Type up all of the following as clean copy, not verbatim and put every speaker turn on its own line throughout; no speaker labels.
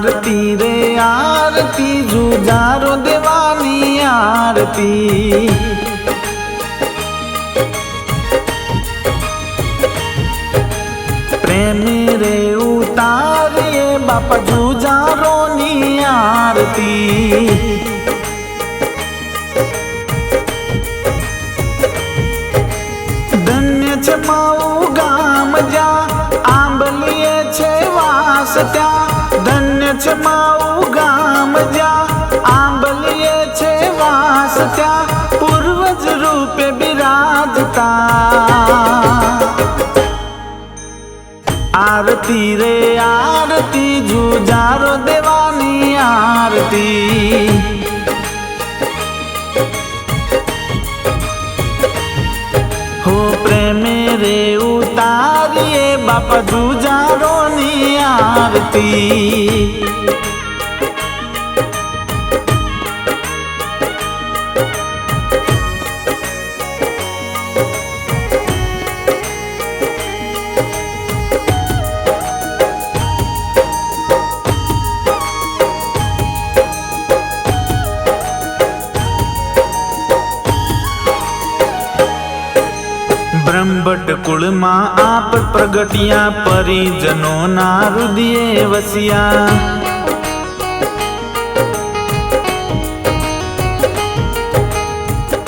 आरती रे आरती जुजारो देवानी आरती। प्रेम रे उतारिए बापा जुजारो नी आरती। धन्य छे माऊ गाम जा आंबलिए छे वास त्या। धन्य छे माऊ गाम जा आंबलिए छे वास त्या। पूर्वज रूपे बिराजता आरती रे आरती जुजारो देवानी आरती। हो प्रेम रे उतारिए बापा जुजारो नी आरती। ब्रह्मभट्ट कुल मां आप प्रगटिया परिजनों ना हृदय वसिया।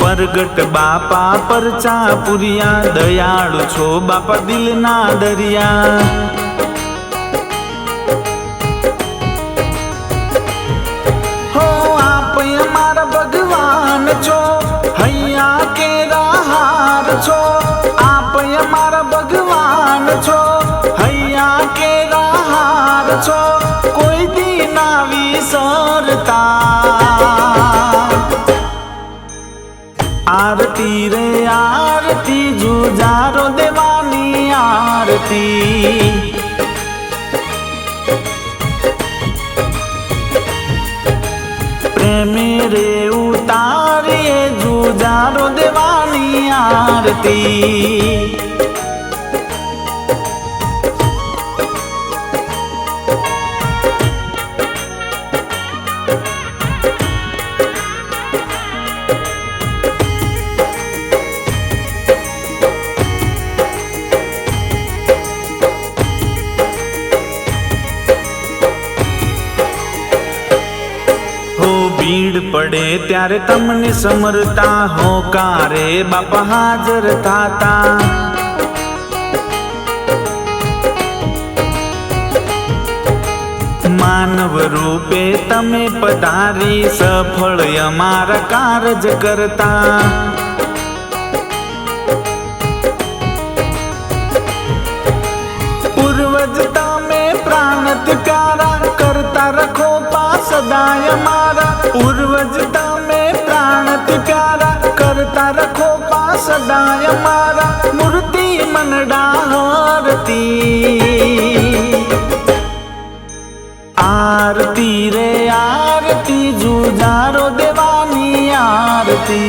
प्रगट बापा परचा पुरिया दयाळु छो बापा दिल ना दरिया। हो आप हमारा भगवान छो हैया के हार छो। आप हमारा भगवान छो हैया के हार छो। कोई दीना विसरता आरती रे आरती जुजारो देवानी आरती। प्रेम रे उतारिए जुजारो देवानी आरती। भीड़ पड़े त्यारे तमने समरता होकारे बापा हाजर थाता। मानव रूपे तमे पधारी सफल अमारा कारज करता। पूर्वजता में प्राण त्यारा करता रखो पास सदाय हमारा। पूर्वजता में प्राण त्यारा करता रखो पास सदाय हमारा। मूर्ति मनडा आरती आरती रे आरती जुजारो देवानी आरती।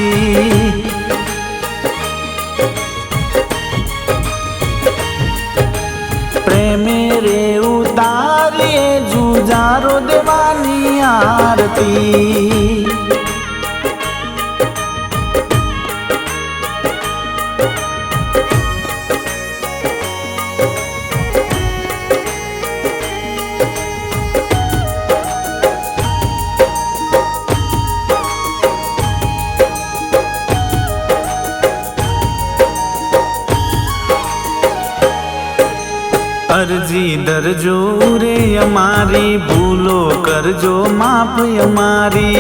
प्रेम रे उतारिए जुजारो देवानी आरती। अर्जी दरजो रे हमारी भूलो करजो माफ हमारी।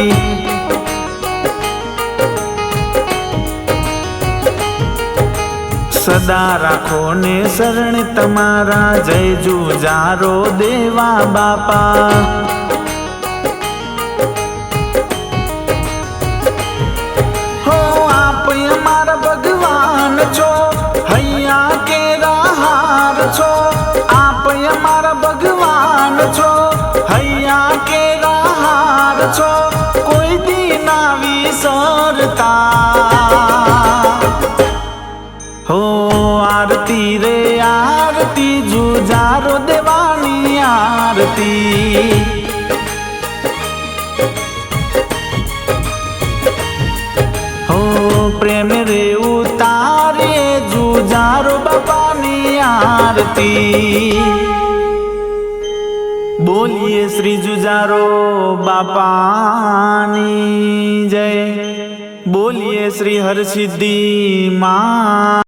सदा राखो ने शरण तमारा जय जुजारो देवा बापा। हो आप हमारा भगवान छो हैया के हार छो। आप हमारा भगवान छो हैया के हार छो। कोई दीना विसरता हो आरती रे आरती जुजारो देवानी आरती। પ્રેમ રે ઉતારે જુજારો બાપાની આરતી બોલીએ શ્રી જુજારો બાપાની જય બોલીએ શ્રી હરસિદ્ધિ મા